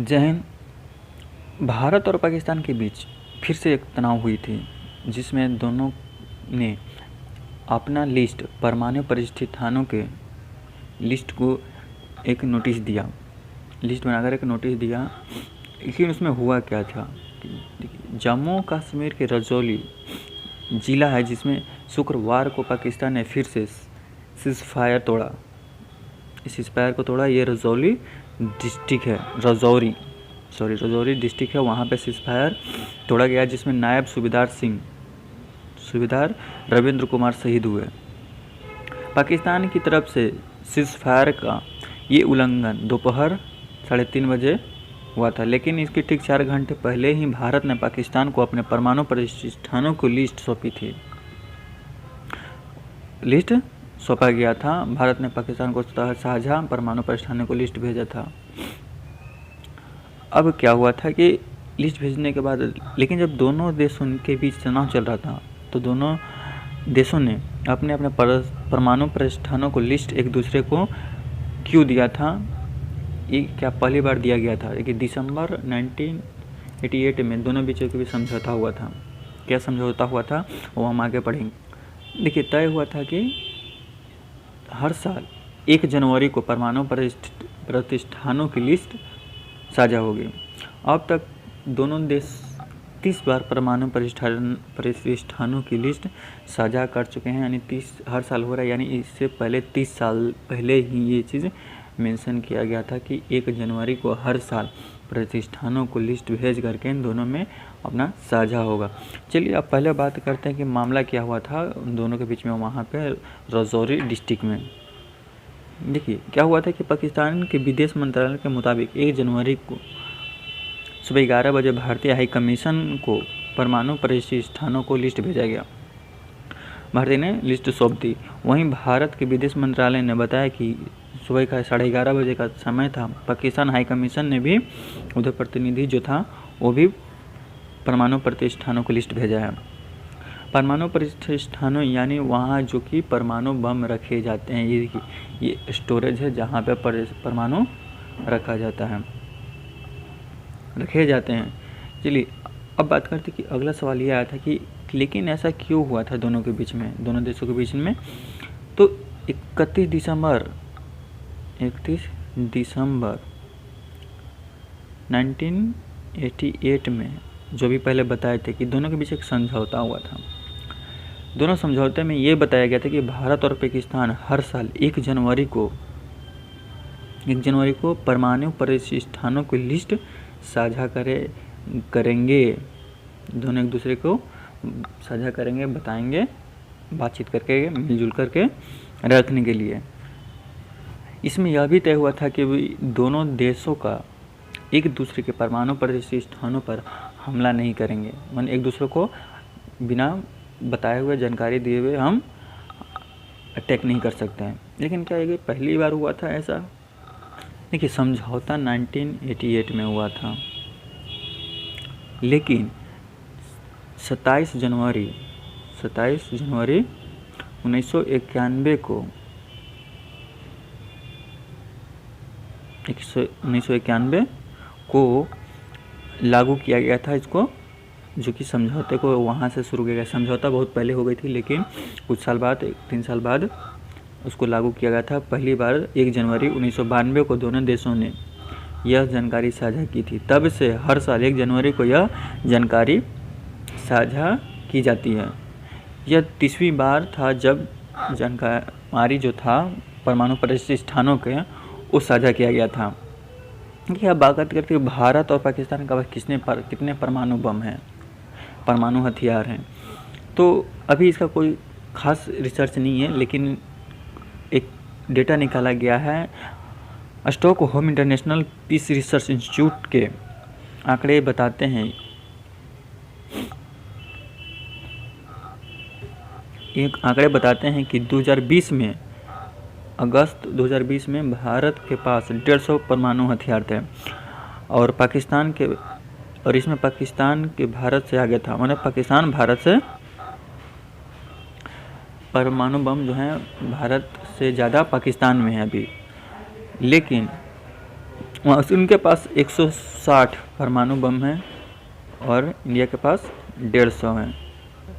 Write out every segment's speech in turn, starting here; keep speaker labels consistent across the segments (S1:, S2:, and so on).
S1: जय हिंद। भारत और पाकिस्तान के बीच फिर से एक तनाव हुई थी, जिसमें दोनों ने अपना लिस्ट परमाणु प्रतिष्ठानों के लिस्ट को एक नोटिस दिया, लिस्ट बनाकर एक नोटिस दिया। लेकिन उसमें हुआ क्या था कि जम्मू कश्मीर के रजौली ज़िला है, जिसमें शुक्रवार को पाकिस्तान ने फिर से सीज़फायर तोड़ा। इस सीज़फायर को तोड़ा। ये रजौली डिस्ट्रिक्ट है, रजौरी डिस्ट्रिक्ट है, वहाँ पे सीज़फायर तोड़ा गया, जिसमें नायब सूबेदार रविंद्र कुमार शहीद हुए। पाकिस्तान की तरफ से सीज़फायर का ये उल्लंघन दोपहर 3:30 बजे हुआ था, लेकिन इसके ठीक 4 घंटे पहले ही भारत ने पाकिस्तान को अपने परमाणु प्रतिष्ठानों को लिस्ट सौंपी थी। लिस्ट सौंपा गया था। भारत ने पाकिस्तान को साझा परमाणु प्रतिष्ठानों को लिस्ट भेजा था। अब क्या हुआ था कि लिस्ट भेजने के बाद, लेकिन जब दोनों देशों के बीच तनाव चल रहा था, तो दोनों देशों ने अपने अपने परमाणु प्रतिष्ठानों को लिस्ट एक दूसरे को क्यों दिया था? ये क्या पहली बार दिया गया था कि दिसंबर 1988 में दोनों बीचों के बीच समझौता हुआ था। क्या समझौता हुआ था वो हम आगे पढ़ेंगे। देखिए, तय हुआ था कि हर साल 1 जनवरी को परमाणु प्रतिष्ठानों की लिस्ट साझा होगी। अब तक दोनों देश 30 बार परमाणु प्रतिष्ठानों की लिस्ट साझा कर चुके हैं, यानी 30 हर साल हो रहा है। यानी इससे पहले 30 साल पहले ही ये चीज़ मेंशन किया गया था कि 1 जनवरी को हर साल प्रतिष्ठानों को लिस्ट भेज करके इन दोनों में अपना साझा होगा। चलिए, अब पहले बात करते हैं कि मामला क्या हुआ था दोनों के बीच में वहाँ पे रजौरी डिस्ट्रिक्ट में। देखिए, क्या हुआ था कि पाकिस्तान के विदेश मंत्रालय के मुताबिक 1 जनवरी को सुबह 11 बजे भारतीय हाई कमीशन को परमाणु प्रतिष्ठानों को लिस्ट भेजा गया। भारतीय ने लिस्ट सौंप दी। वहीं भारत के विदेश मंत्रालय ने बताया कि सुबह का 11:30 बजे का समय था। पाकिस्तान हाई कमीशन ने भी उधर प्रतिनिधि जो था वो भी परमाणु प्रतिष्ठानों को लिस्ट भेजा है। परमाणु प्रतिष्ठानों यानी वहाँ जो कि परमाणु बम रखे जाते हैं। ये स्टोरेज है जहाँ पे परमाणु रखे जाते हैं। चलिए, अब बात करते कि अगला सवाल ये आया था कि लेकिन ऐसा क्यों हुआ था दोनों देशों के बीच में। तो 31 दिसंबर 1988 में जो भी पहले बताए थे कि दोनों के बीच एक समझौता हुआ था। दोनों समझौते में ये बताया गया था कि भारत और पाकिस्तान हर साल 1 जनवरी को परमाणु प्रतिष्ठानों की लिस्ट साझा करेंगे। दोनों एक दूसरे को साझा करेंगे, बताएंगे, बातचीत करके, मिलजुल करके रखने के लिए। इसमें यह भी तय हुआ था कि दोनों देशों का एक दूसरे के परमाणु प्रतिष्ठानों पर हमला नहीं करेंगे। माने एक दूसरे को बिना बताए हुए, जानकारी दिए हुए हम अटैक नहीं कर सकते हैं। लेकिन क्या ये पहली बार हुआ था ऐसा? देखिए, समझौता 1988 में हुआ था, लेकिन 27 जनवरी 1991 को लागू किया गया था इसको, जो कि समझौते को वहाँ से शुरू किया गया। समझौता बहुत पहले हो गई थी, लेकिन कुछ साल बाद, 3 साल बाद उसको लागू किया गया था। पहली बार 1 जनवरी 1992 को दोनों देशों ने यह जानकारी साझा की थी। तब से हर साल 1 जनवरी को यह जानकारी साझा की जाती है। यह 30वीं बार था जब जानकारी जो था परमाणु प्रतिष्ठानों के वो साझा किया गया था। देखिए, अब बात करते हैं भारत और पाकिस्तान का कितने परमाणु बम हैं, परमाणु हथियार हैं। तो अभी इसका कोई खास रिसर्च नहीं है, लेकिन एक डेटा निकाला गया है। Stockholm International Peace Research Institute के आंकड़े बताते हैं, कि 2020 में, अगस्त 2020 में भारत के पास 150 परमाणु हथियार थे, और इसमें पाकिस्तान के भारत से आगे था। मतलब पाकिस्तान भारत से परमाणु बम जो हैं भारत से ज़्यादा पाकिस्तान में है अभी। लेकिन वहाँ से उनके पास 160 परमाणु बम हैं और इंडिया के पास 150 हैं।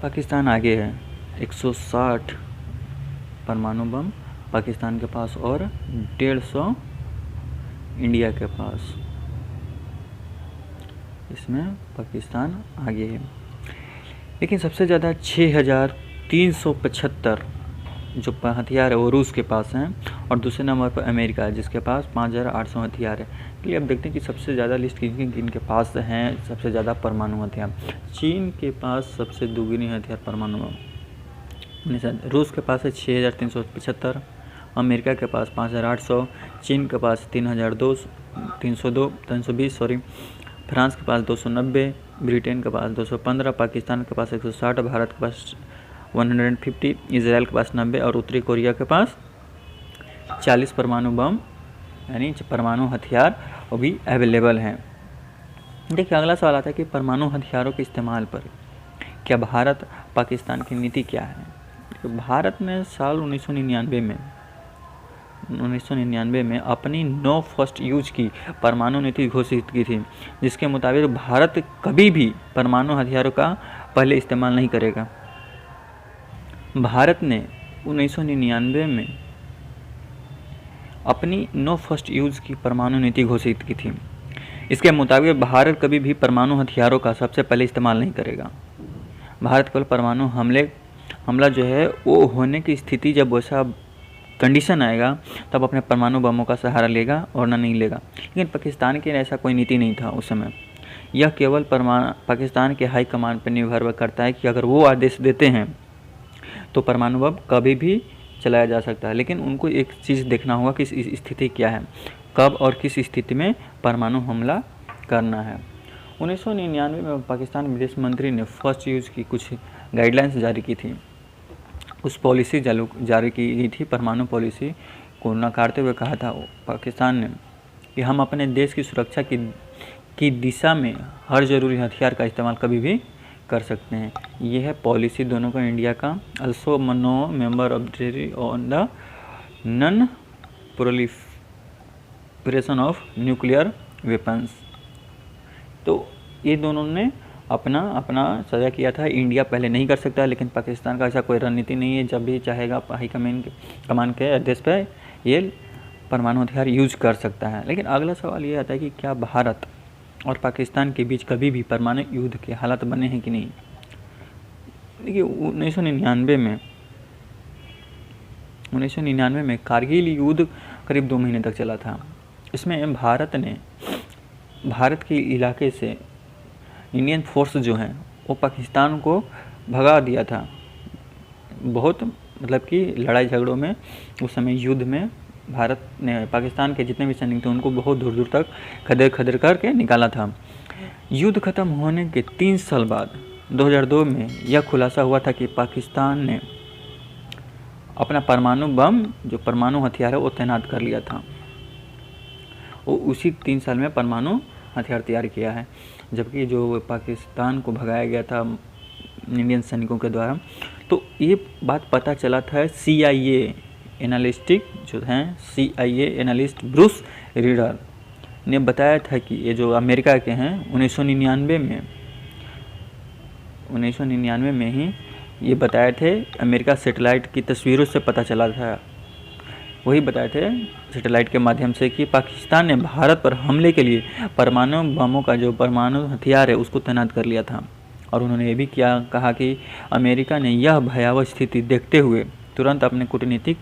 S1: पाकिस्तान आगे है, 160 परमाणु बम पाकिस्तान के पास और 150 इंडिया के पास। इसमें पाकिस्तान आगे है, लेकिन सबसे ज़्यादा 6375 जो हथियार है वो रूस के पास हैं और दूसरे नंबर पर अमेरिका है जिसके पास 5800 हथियार है। इसलिए अब देखते हैं कि सबसे ज़्यादा लिस्ट किन के पास हैं सबसे ज़्यादा परमाणु हथियार। चीन के पास सबसे दुगनी हथियार परमाणु बम, रूस के पास है 6375, अमेरिका के पास 5800, चीन के पास 320, फ्रांस के पास 290, ब्रिटेन के पास 215, पाकिस्तान के पास 160, भारत के पास 150, इजराइल के पास 90 और उत्तरी कोरिया के पास 40 परमाणु बम यानी परमाणु हथियार वो भी अवेलेबल हैं। देखिए अगला सवाल आता है कि परमाणु हथियारों के इस्तेमाल पर क्या भारत पाकिस्तान की नीति क्या है। तो भारत ने साल 1999 में अपनी नो फर्स्ट यूज की परमाणु नीति घोषित की थी, जिसके मुताबिक भारत कभी भी परमाणु हथियारों का पहले इस्तेमाल नहीं करेगा। भारत ने 1999 में अपनी नो फर्स्ट यूज की परमाणु नीति घोषित की थी। इसके मुताबिक भारत कभी भी परमाणु हथियारों का सबसे पहले इस्तेमाल नहीं करेगा। भारत केवल परमाणु हमला जो है वो होने की स्थिति जब वैसा कंडीशन आएगा तब अपने परमाणु बमों का सहारा लेगा और नहीं लेगा। लेकिन पाकिस्तान के ऐसा कोई नीति नहीं था उस समय। यह केवल पाकिस्तान के हाई कमान पर निर्भर करता है कि अगर वो आदेश देते हैं तो परमाणु बम कभी भी चलाया जा सकता है। लेकिन उनको एक चीज़ देखना होगा कि स्थिति क्या है, कब और किस स्थिति में परमाणु हमला करना है। 1999 में पाकिस्तान विदेश मंत्री ने फर्स्ट यूज की कुछ गाइडलाइंस जारी की थी। उस पॉलिसी जारी की गई थी, परमाणु पॉलिसी को नकारते हुए कहा था पाकिस्तान ने कि हम अपने देश की सुरक्षा की दिशा में हर ज़रूरी हथियार का इस्तेमाल कभी भी कर सकते हैं। यह है पॉलिसी दोनों का, इंडिया का। Also no member of on the non proliferation of nuclear weapons. तो ये दोनों ने अपना सजा किया था। इंडिया पहले नहीं कर सकता, लेकिन पाकिस्तान का ऐसा कोई रणनीति नहीं है, जब भी चाहेगा हाई कमान के आदेश पर ये परमाणु हथियार यूज कर सकता है। लेकिन अगला सवाल ये आता है कि क्या भारत और पाकिस्तान के बीच कभी भी परमाणु युद्ध के हालात बने हैं कि नहीं। देखिए 1999 में कारगिल युद्ध करीब 2 महीने तक चला था। इसमें भारत ने भारत के इलाके से इंडियन फोर्स जो हैं वो पाकिस्तान को भगा दिया था। बहुत मतलब कि लड़ाई झगड़ों में उस समय युद्ध में भारत ने पाकिस्तान के जितने भी सैनिक थे उनको बहुत दूर दूर तक खदेड़ करके निकाला था। युद्ध खत्म होने के 3 साल बाद 2002 में यह खुलासा हुआ था कि पाकिस्तान ने अपना परमाणु बम जो परमाणु हथियार है वो तैनात कर लिया था। वो उसी 3 साल में परमाणु हथियार तैयार किया है। जबकि जो पाकिस्तान को भगाया गया था इंडियन सैनिकों के द्वारा, तो ये बात पता चला था CIA एनालिस्टिक जो हैं CIA एनालिस्ट ब्रूस रीडर ने बताया था कि ये जो अमेरिका के हैं 1999 में ही ये बताए थे। अमेरिका सैटेलाइट की तस्वीरों से पता चला था, वही बताए थे सैटेलाइट के माध्यम से कि पाकिस्तान ने भारत पर हमले के लिए परमाणु बमों का जो परमाणु हथियार है उसको तैनात कर लिया था। और उन्होंने ये भी कहा कि अमेरिका ने यह भयावह स्थिति देखते हुए तुरंत अपने कूटनीतिक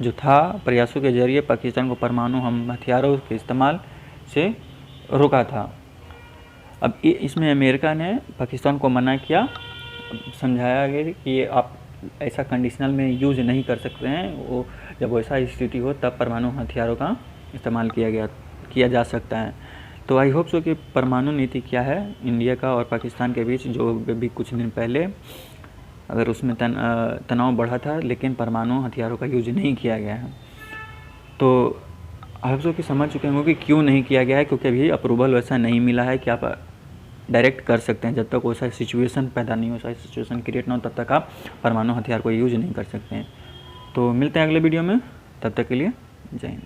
S1: जो था प्रयासों के जरिए पाकिस्तान को परमाणु हथियारों के इस्तेमाल से रोका था। अब इसमें अमेरिका ने पाकिस्तान को मना किया, समझाया गया कि ये आप ऐसा कंडीशनल में यूज़ नहीं कर सकते हैं, वो जब वैसा स्थिति हो तब परमाणु हथियारों का इस्तेमाल किया जा सकता है। तो आई होप सो कि परमाणु नीति क्या है इंडिया का और पाकिस्तान के बीच, जो भी कुछ दिन पहले अगर उसमें तनाव बढ़ा था लेकिन परमाणु हथियारों का यूज नहीं किया गया है। तो आई होप सो कि समझ चुके होंगे कि क्यों नहीं किया गया है, क्योंकि अभी अप्रूवल वैसा नहीं मिला है कि आप डायरेक्ट कर सकते हैं। जब तक वैसा सिचुएशन पैदा नहीं हो, वैसा सिचुएशन क्रिएट ना हो, तब तक आप परमाणु हथियार को यूज नहीं कर सकते हैं। तो मिलते हैं अगले वीडियो में, तब तक के लिए जय हिंद।